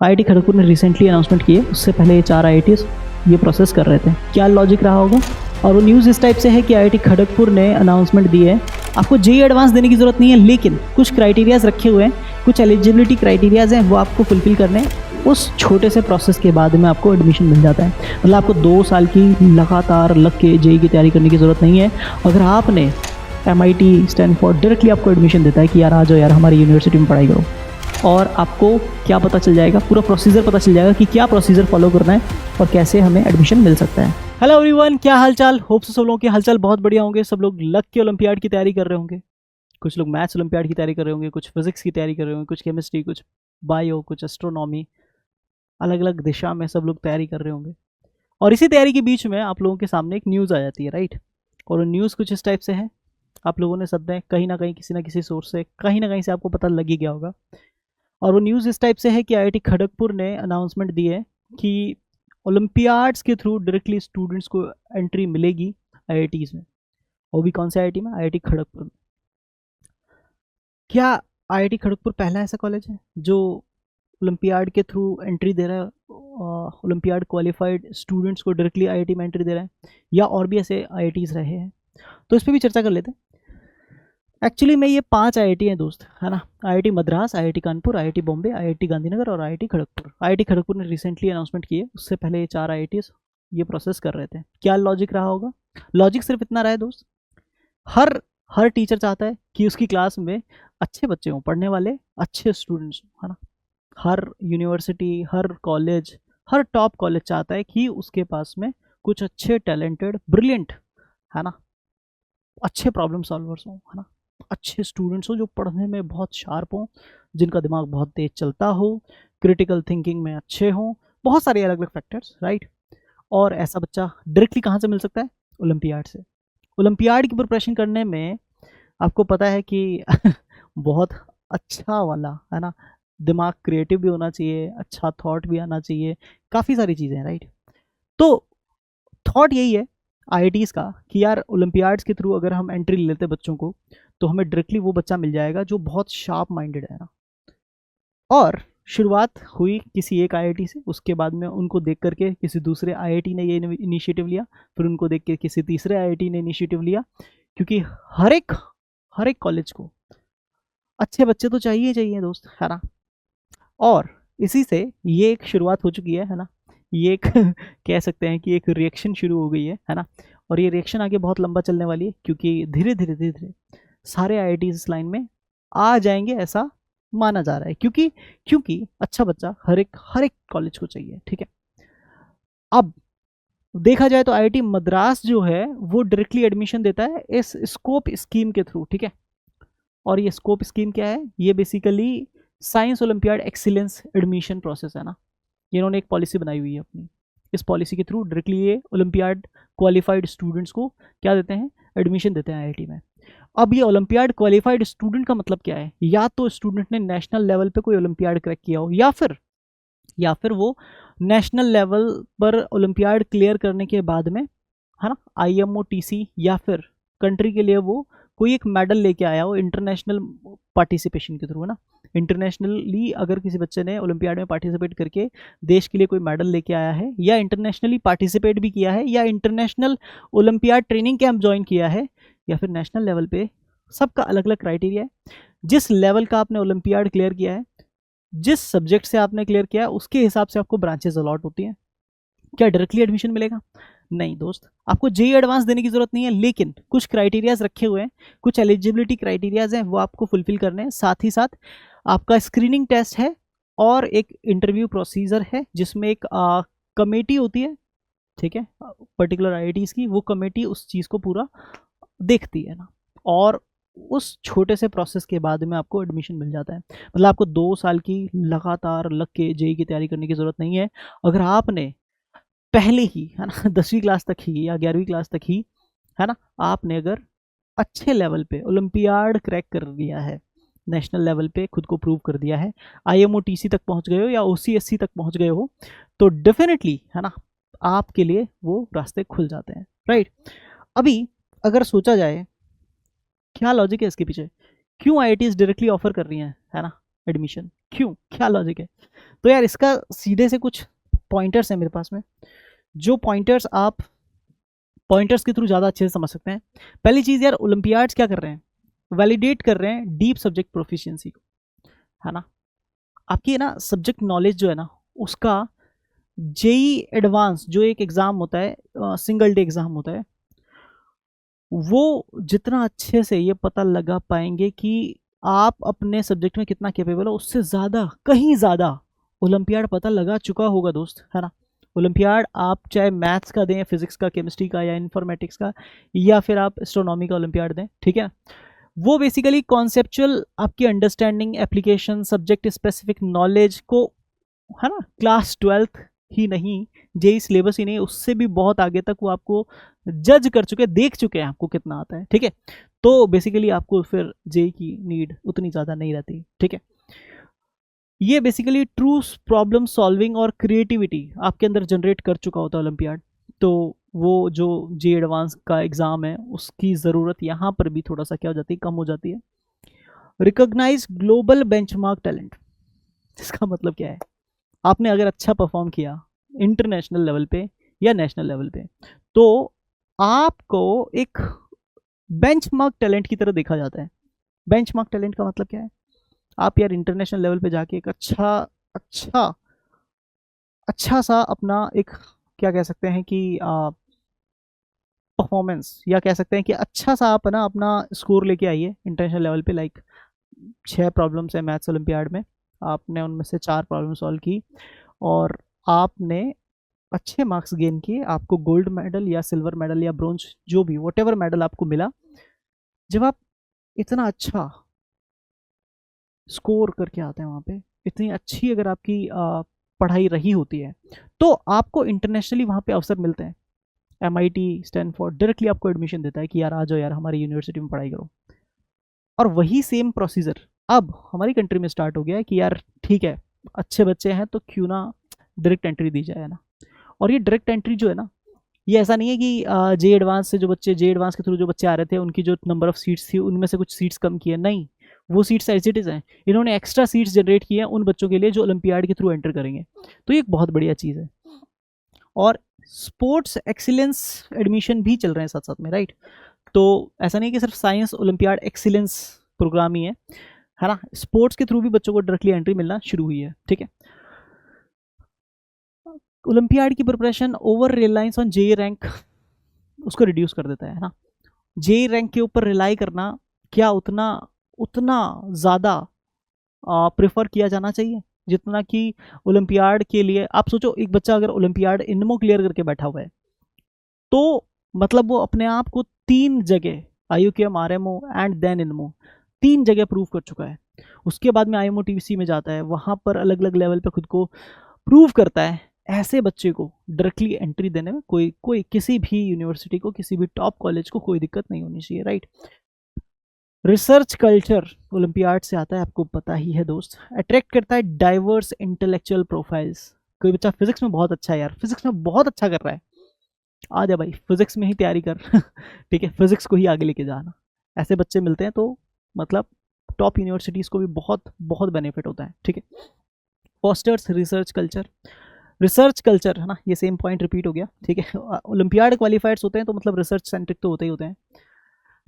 IIT Kharagpur ने recently announcement की है, उससे पहले ये 4 आईआईटीज ये प्रोसेस कर रहे थे। क्या लॉजिक रहा होगा? और वो न्यूज़ इस टाइप से है कि आईआईटी खड़गपुर ने अनाउंसमेंट दी है, आपको जेईई एडवांस देने की ज़रूरत नहीं है, लेकिन कुछ क्राइटेरियाज रखे हुए हैं, कुछ एलिजिबिलिटी क्राइटेरियाज हैं, वो आपको फुलफिल करने हैं। उस छोटे से प्रोसेस के बाद में आपको एडमिशन मिल जाता है। मतलब आपको 2 साल की लगातार लग के जेईई की तैयारी करने की ज़रूरत नहीं है। अगर आपने MIT, स्टैनफोर्ड डायरेक्टली आपको एडमिशन देता है कि यार आ जाओ यार हमारी यूनिवर्सिटी में पढ़ाई करो, और आपको क्या पता चल जाएगा, पूरा प्रोसीजर पता चल जाएगा कि क्या प्रोसीजर फॉलो करना है और कैसे हमें एडमिशन मिल सकता है। हेलो एवरीवन, क्या हालचाल? होप से सब लोगों के हालचाल बहुत बढ़िया होंगे। सब लोग लक के ओलंपियाड की तैयारी कर रहे होंगे, कुछ लोग मैथ्स ओलंपियाड की तैयारी कर रहे होंगे, कुछ फिजिक्स की तैयारी कर रहे होंगे, कुछ केमिस्ट्री, कुछ बायो, कुछ एस्ट्रोनॉमी, अलग अलग दिशा में सब लोग तैयारी कर रहे होंगे। और इसी तैयारी के बीच में आप लोगों के सामने एक न्यूज़ आ जाती है, राइट? और वो न्यूज़ कुछ इस टाइप से है, आप लोगों ने सबने कहीं ना कहीं किसी ना किसी सोर्स से कहीं ना कहीं से आपको पता लग ही गया होगा। और वो न्यूज़ इस टाइप से है कि आईआईटी खड़गपुर ने अनाउंसमेंट दी है कि ओलंपियाड्स के थ्रू डायरेक्टली स्टूडेंट्स को एंट्री मिलेगी आईआईटीज़ में। वो भी कौन से आईआईटी में? आईआईटी खड़गपुर में। क्या आईआईटी खड़गपुर पहला ऐसा कॉलेज है जो ओलंपियाड के थ्रू एंट्री दे रहा है, ओलंपियाड क्वालिफाइड स्टूडेंट्स को डायरेक्टली आईआईटी में एंट्री दे रहा है, या और भी ऐसे आईआईटीज़ रहे हैं? तो इस पर भी चर्चा कर लेते हैं। एक्चुअली में ये 5 आईआईटी हैं दोस्त, है ना। IIT Madras, IIT Kanpur, IIT Bombay, IIT Gandhinagar और आईआईटी खड़गपुर। आईआईटी खड़गपुर ने रिसेंटली अनाउंसमेंट की है, उससे पहले ये 4 आईआईटीज ये प्रोसेस कर रहे थे। क्या लॉजिक रहा होगा? लॉजिक सिर्फ इतना रहा है दोस्त, हर हर टीचर चाहता है कि उसकी क्लास में अच्छे बच्चे हों, पढ़ने वाले अच्छे स्टूडेंट्स हों, है ना। हर यूनिवर्सिटी, हर कॉलेज, हर टॉप कॉलेज चाहता है कि उसके पास में कुछ अच्छे टैलेंटेड ब्रिलियंट, है ना, अच्छे प्रॉब्लम सॉल्वर्स हों, है ना, अच्छे स्टूडेंट्स हो जो पढ़ने में बहुत शार्प हों, जिनका दिमाग बहुत तेज चलता हो, क्रिटिकल थिंकिंग में अच्छे हों, बहुत सारे अलग अलग फैक्टर्स, राइट। और ऐसा बच्चा डायरेक्टली कहाँ से मिल सकता है? ओलंपियाड से। ओलंपियाड की प्रिपरेशन करने में आपको पता है कि बहुत अच्छा वाला, है ना, दिमाग क्रिएटिव भी होना चाहिए, अच्छा थॉट भी आना चाहिए, काफ़ी सारी चीज़ें हैं, राइट। तो थॉट यही है आईआईटीज़ का कि यार ओलंपियाड्स के थ्रू अगर हम एंट्री ले लेते बच्चों को, तो हमें डायरेक्टली वो बच्चा मिल जाएगा जो बहुत शार्प माइंडेड है ना। और शुरुआत हुई किसी एक आईआईटी से, उसके बाद में उनको देख करके किसी दूसरे आईआईटी ने ये इनिशिएटिव लिया, फिर उनको देख के किसी तीसरे आईआईटी ने इनिशिएटिव लिया, क्योंकि हर एक कॉलेज को अच्छे बच्चे तो चाहिए चाहिए दोस्त, है ना। और इसी से ये एक शुरुआत हो चुकी है ना, ये एक कह सकते हैं कि एक रिएक्शन शुरू हो गई है ना। और ये रिएक्शन आगे बहुत लंबा चलने वाली है, क्योंकि धीरे धीरे धीरे धीरे सारे आईआईटी इस लाइन में आ जाएंगे, ऐसा माना जा रहा है, क्योंकि अच्छा बच्चा हर एक कॉलेज को चाहिए, ठीक है। अब देखा जाए तो आईआईटी मद्रास जो है वो डायरेक्टली एडमिशन देता है इस स्कोप स्कीम के थ्रू, ठीक है। और ये स्कोप स्कीम क्या है? ये basically science olympiad excellence admission process है ना। इन्होंने एक पॉलिसी बनाई हुई है अपनी, इस पॉलिसी के थ्रू डायरेक्टली ये ओलंपियाड क्वालिफाइड स्टूडेंट्स को क्या देते हैं? एडमिशन देते हैं आईआईटी में। अब ये ओलंपियाड क्वालिफाइड स्टूडेंट का मतलब क्या है? या तो स्टूडेंट ने नेशनल लेवल पे कोई ओलंपियाड क्रैक किया हो, या फिर वो नेशनल लेवल पर ओलंपियाड क्लियर करने के बाद में, है ना, IMOTC या फिर कंट्री के लिए वो कोई एक मेडल लेके आया हो इंटरनेशनल पार्टिसिपेशन के थ्रू, है ना। इंटरनेशनली अगर किसी बच्चे ने ओलंपियाड में पार्टिसिपेट करके देश के लिए कोई मेडल लेके आया है, या इंटरनेशनली पार्टिसिपेट भी किया है, या international olympiad training camp join किया है, या फिर नेशनल लेवल पे, सबका अलग अलग क्राइटेरिया है। जिस लेवल का आपने ओलंपियाड क्लियर किया है, जिस सब्जेक्ट से आपने क्लियर किया है, उसके हिसाब से आपको ब्रांचेस अलॉट होती हैं। क्या डायरेक्टली एडमिशन मिलेगा? नहीं दोस्त, आपको जेईई एडवांस देने की जरूरत नहीं है, लेकिन कुछ क्राइटेरियाज रखे हुए हैं, कुछ एलिजिबिलिटी क्राइटेरियाज हैं, वो आपको फुलफिल करने हैं। साथ ही साथ आपका स्क्रीनिंग टेस्ट है और एक इंटरव्यू प्रोसीजर है, जिसमें एक कमेटी होती है, ठीक है, पर्टिकुलर आईआईटीज़ की। वो कमेटी उस चीज़ को पूरा देखती है ना, और उस छोटे से प्रोसेस के बाद में आपको एडमिशन मिल जाता है। मतलब आपको 2 साल की लगातार लग के जेईई की तैयारी करने की ज़रूरत नहीं है। अगर आपने पहले ही, है ना, 10वीं क्लास तक ही या 11वीं क्लास तक ही, है ना, आपने अगर अच्छे लेवल पे ओलंपियाड क्रैक कर दिया है, नेशनल लेवल पे खुद को प्रूव कर दिया है, IMOTC तक पहुंच गए हो या OCSC तक पहुंच गए हो, तो डेफिनेटली, है ना, आपके लिए वो रास्ते खुल जाते हैं, राइट। अभी अगर सोचा जाए क्या लॉजिक है इसके पीछे, क्यों आईआईटीज़ डायरेक्टली ऑफर कर रही हैं, है ना, एडमिशन। क्यों, क्या लॉजिक है? तो यार इसका सीधे से कुछ पॉइंटर्स हैं मेरे पास में, जो पॉइंटर्स आप पॉइंटर्स के थ्रू ज़्यादा अच्छे से समझ सकते हैं। पहली चीज़ यार, ओलंपियाड्स क्या कर रहे हैं, वैलिडेट कर रहे हैं डीप सब्जेक्ट प्रोफिशिएंसी को, है ना। आपकी ना सब्जेक्ट नॉलेज जो है ना, उसका जेई एडवांस जो एक एग्ज़ाम होता है, सिंगल डे एग्ज़ाम होता है, वो जितना अच्छे से ये पता लगा पाएंगे कि आप अपने सब्जेक्ट में कितना कैपेबल हो, उससे ज़्यादा, कहीं ज़्यादा ओलंपियाड पता लगा चुका होगा दोस्त, है ना। ओलंपियाड आप चाहे मैथ्स का दें, फिजिक्स का, केमिस्ट्री का, या इन्फॉर्मेटिक्स का, या फिर आप एस्ट्रोनॉमी का ओलंपियाड दें, ठीक है। वो बेसिकली कॉन्सेप्चुअल आपकी understanding, application, subject specific knowledge को, है ना, क्लास 12th ही नहीं, जेई सिलेबस ही नहीं, उससे भी बहुत आगे तक वो आपको जज कर चुके, देख चुके हैं आपको कितना आता है, ठीक है। तो बेसिकली आपको फिर जेई की नीड उतनी ज़्यादा नहीं रहती, ठीक है। ये बेसिकली ट्रू प्रॉब्लम सॉल्विंग और क्रिएटिविटी आपके अंदर जनरेट कर चुका होता है ओलंपियाड। तो वो जो जे एडवांस का एग्ज़ाम है, उसकी ज़रूरत यहाँ पर भी थोड़ा सा क्या हो जाती है, कम हो जाती है। रिकॉग्नाइज ग्लोबल बेंचमार्क टैलेंट, इसका मतलब क्या है, आपने अगर अच्छा परफॉर्म किया इंटरनेशनल लेवल पे या नेशनल लेवल पे, तो आपको एक बेंचमार्क टैलेंट की तरह देखा जाता है। बेंचमार्क टैलेंट का मतलब क्या है, आप यार इंटरनेशनल लेवल पे जाके एक अच्छा अच्छा सा अपना एक, क्या कह सकते हैं कि परफॉर्मेंस, या कह सकते हैं कि अच्छा सा आप ना अपना स्कोर लेके आइए इंटरनेशनल लेवल पे। लाइक 6 प्रॉब्लम्स है मैथ्स ओलंपियाड में, आपने उनमें से 4 प्रॉब्लम सॉल्व की और आपने अच्छे मार्क्स गेन किए, आपको गोल्ड मेडल या सिल्वर मेडल या ब्रोंज, जो भी वट एवर मेडल आपको मिला। जब आप इतना अच्छा स्कोर करके आते हैं वहाँ पे, इतनी अच्छी अगर आपकी पढ़ाई रही होती है, तो आपको इंटरनेशनली वहाँ पे अवसर मिलते हैं। MIT, स्टैनफोर्ड डायरेक्टली आपको एडमिशन देता है कि यार आ जाओ यार हमारी यूनिवर्सिटी में पढ़ाई करो। और वही सेम प्रोसीजर अब हमारी कंट्री में स्टार्ट हो गया है कि यार ठीक है, अच्छे बच्चे हैं तो क्यों ना डायरेक्ट एंट्री दी जाए ना। और ये डायरेक्ट एंट्री जो है ना, ये ऐसा नहीं है कि जे एडवांस से जो बच्चे, जे एडवांस के थ्रू जो बच्चे आ रहे थे, उनकी जो नंबर ऑफ सीट्स थी उनमें से कुछ सीट्स कम किए, नहीं, वो सीट्स एज इट इज़ हैं। इन्होंने एक्स्ट्रा सीट्स जनरेट किए हैं उन बच्चों के लिए जो ओलंपियाड के थ्रू एंटर करेंगे। तो ये एक बहुत बढ़िया चीज़ है। और स्पोर्ट्स एक्सीलेंस एडमिशन भी चल रहे हैं साथ साथ में, राइट। तो ऐसा नहीं कि सिर्फ साइंस ओलंपियाड एक्सीलेंस प्रोग्राम ही है ना, स्पोर्ट्स के थ्रू भी बच्चों को डायरेक्टली एंट्री मिलना शुरू हुई है, ठीक है। ओलंपियाड की preparation over reliance on JEE rank उसको रिड्यूस कर देता है ना। जेई रैंक के ऊपर रिलाई करना क्या उतना उतना ज़्यादा प्रेफर किया जाना चाहिए जितना कि ओलंपियाड के लिए। आप सोचो, एक बच्चा अगर ओलंपियाड इनमो क्लियर करके बैठा हुआ है, तो मतलब वो अपने आप को 3 जगह, IUQM, RMO एंड देन इनमो, 3 जगह प्रूव कर चुका है। उसके बाद में IMO-TVC में जाता है, वहाँ पर अलग अलग लेवल पे खुद को प्रूव करता है। ऐसे बच्चे को डायरेक्टली एंट्री देने में कोई कोई किसी भी यूनिवर्सिटी को, किसी भी टॉप कॉलेज को कोई दिक्कत नहीं होनी चाहिए, राइट। रिसर्च कल्चर ओलंपियाड से आता है, आपको पता ही है दोस्त। अट्रैक्ट करता है डाइवर्स इंटेलेक्चुअल प्रोफाइल्स। कोई बच्चा फिजिक्स में बहुत अच्छा है यार, फिजिक्स में बहुत अच्छा कर रहा है, आ जा भाई फिजिक्स में ही तैयारी कर ठीक है, फिजिक्स को ही आगे लेके जाना। ऐसे बच्चे मिलते हैं तो मतलब टॉप यूनिवर्सिटीज़ को भी बहुत बहुत बेनिफिट होता है, ठीक है। Fosters research culture, research culture है ना, ये सेम पॉइंट रिपीट हो गया, ठीक है। ओलंपियाड क्वालिफाइड्स होते हैं तो मतलब रिसर्च सेंट्रिक तो होते ही होते हैं,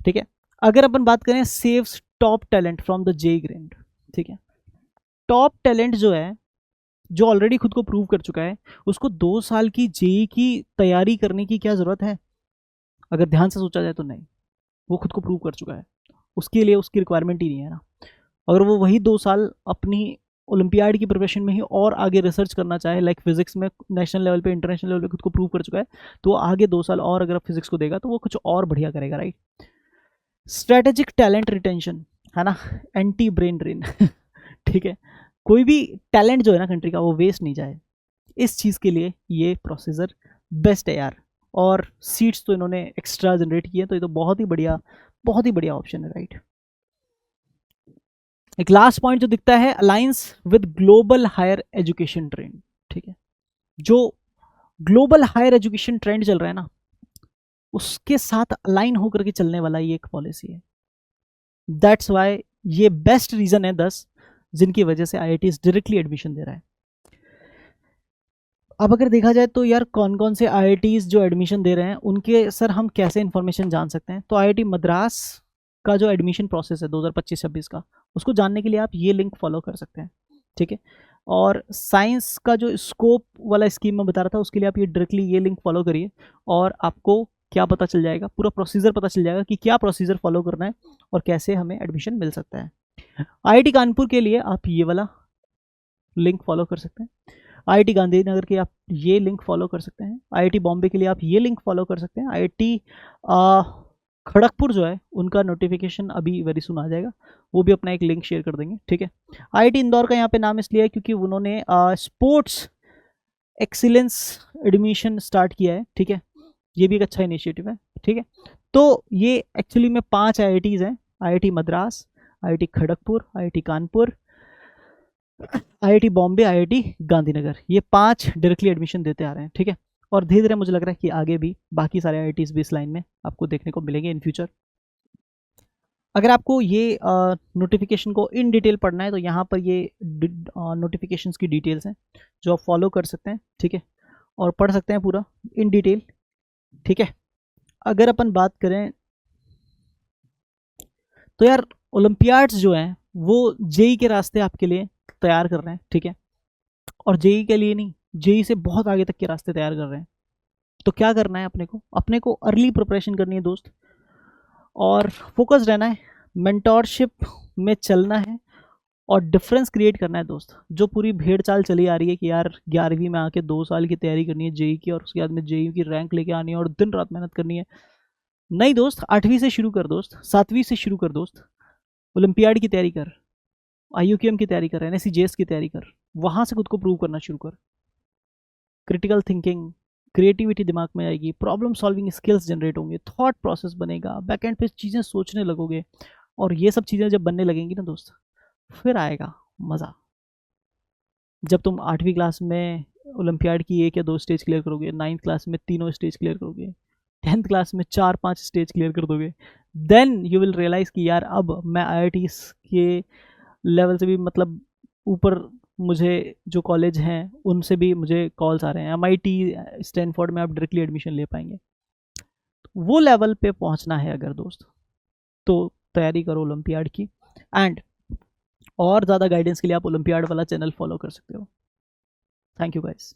ठीक है। अगर अपन बात करें saves top talent from the JEE grade, ठीक है। टॉप टैलेंट जो है, जो ऑलरेडी खुद को प्रूव कर चुका है, उसको 2 साल की जेई की तैयारी करने की क्या ज़रूरत है? अगर ध्यान से सोचा जाए तो नहीं, वो खुद को प्रूव कर चुका है, उसके लिए उसकी रिक्वायरमेंट ही नहीं है ना। अगर वो वही 2 साल अपनी ओलंपियाड की प्रिपरेशन में ही और आगे रिसर्च करना चाहे, लाइक फिजिक्स में नेशनल लेवल पे, इंटरनेशनल लेवल पे खुद को प्रूव कर चुका है, तो वो आगे 2 साल और अगर फिजिक्स को देगा तो वो कुछ और बढ़िया करेगा, राइट। स्ट्रेटेजिक टैलेंट रिटेंशन, है ना, एंटी ब्रेन ड्रेन ठीक है। कोई भी टैलेंट जो है ना कंट्री का, वो वेस्ट नहीं जाए, इस चीज़ के लिए ये प्रोसीजर बेस्ट है यार। और सीट्स तो इन्होंने एक्स्ट्रा जनरेट किए, तो ये तो बहुत ही बढ़िया ऑप्शन है, राइट। एक लास्ट पॉइंट जो दिखता है, alliance with global higher education trend, ठीक है। जो ग्लोबल हायर एजुकेशन ट्रेंड चल रहा है ना, उसके साथ अलाइन होकर के चलने वाला ये एक पॉलिसी है। दैट्स वाई ये बेस्ट रीजन है 10 जिनकी वजह से IITs डायरेक्टली एडमिशन दे रहा है। अब अगर देखा जाए तो यार कौन कौन से IITs जो एडमिशन दे रहे हैं उनके सर हम कैसे इन्फॉर्मेशन जान सकते हैं? तो IIT मद्रास का जो एडमिशन प्रोसेस है 2025-26 का, उसको जानने के लिए आप ये लिंक फॉलो कर सकते हैं, ठीक है। और साइंस का जो स्कोप वाला स्कीम मैं बता रहा था, उसके लिए आप ये डायरेक्टली ये लिंक फॉलो करिए और आपको क्या पता चल जाएगा, पूरा प्रोसीजर पता चल जाएगा कि क्या प्रोसीजर फॉलो करना है और कैसे हमें एडमिशन मिल सकता है। IIT कानपुर के लिए आप ये वाला लिंक फॉलो कर सकते हैं, IIT गांधीनगर के आप ये लिंक फॉलो कर सकते हैं, IIT बॉम्बे के लिए आप ये लिंक फॉलो कर सकते हैं, IIT खड़गपुर जो है उनका नोटिफिकेशन अभी वेरी सुन आ जाएगा, वो भी अपना एक लिंक शेयर कर देंगे, ठीक है। IIT इंदौर का यहाँ पे नाम इसलिए है क्योंकि उन्होंने स्पोर्ट्स एक्सीलेंस एडमिशन स्टार्ट किया है, ठीक है। ये भी एक अच्छा इनिशिएटिव है, ठीक है। तो ये एक्चुअली में 5 IITs हैं, IIT Madras, IIT Kharagpur, IIT Kanpur, IIT Bombay, IIT Gandhinagar, ये 5 डायरेक्टली एडमिशन देते आ रहे हैं, ठीक है। और धीरे धीरे मुझे लग रहा है कि आगे भी बाकी सारे IITs भी इस लाइन में आपको देखने को मिलेंगे इन फ्यूचर। अगर आपको ये नोटिफिकेशन को इन डिटेल पढ़ना है तो यहाँ पर ये नोटिफिकेशंस की डिटेल्स हैं जो आप फॉलो कर सकते हैं, ठीक है, और पढ़ सकते हैं पूरा इन डिटेल, ठीक है। अगर अपन बात करें तो यार ओलंपियाड्स जो हैं वो जेई के रास्ते आपके लिए तैयार कर रहे हैं, ठीक है, और जेई के लिए नहीं, जेई से बहुत आगे तक के रास्ते तैयार कर रहे हैं। तो क्या करना है अपने को अर्ली प्रिपरेशन करनी है दोस्त, और फोकस रहना है, मेंटोरशिप में चलना है और डिफरेंस क्रिएट करना है दोस्त। जो पूरी भेड़ चाल चली आ रही है कि यार 11वीं में आके 2 साल की तैयारी करनी है जेई की और उसके बाद में जेई की रैंक लेके आनी है और दिन रात मेहनत करनी है, नहीं दोस्त, 8वीं से शुरू कर दोस्त, 7वीं से शुरू कर दोस्त, ओलंपियाड की तैयारी कर, IUQM की तैयारी कर, NSC की तैयारी कर, वहाँ से खुद को प्रूव करना शुरू कर। क्रिटिकल थिंकिंग, क्रिएटिविटी दिमाग में आएगी, प्रॉब्लम सॉल्विंग स्किल्स जनरेट होंगे, थॉट प्रोसेस बनेगा, बैक एंड पे चीज़ें सोचने लगोगे, और ये सब चीज़ें जब बनने लगेंगी ना दोस्त, फिर आएगा मज़ा। जब तुम 8वीं क्लास में ओलंपियाड की 1 या 2 स्टेज क्लियर करोगे, 9th क्लास में तीनों स्टेज क्लियर करोगे, 10th क्लास में 4-5 स्टेज क्लियर कर दोगे, देन यू विल रियलाइज़ कि यार अब मैं IITs के लेवल से भी मतलब ऊपर, मुझे जो कॉलेज हैं उनसे भी मुझे कॉल्स आ रहे हैं, MIT स्टैनफोर्ड में आप डायरेक्टली एडमिशन ले पाएंगे। वो लेवल पे पहुंचना है अगर दोस्त, तो तैयारी करो ओलंपियाड की। एंड और ज़्यादा गाइडेंस के लिए आप ओलंपियाड वाला चैनल फॉलो कर सकते हो। Thank you guys.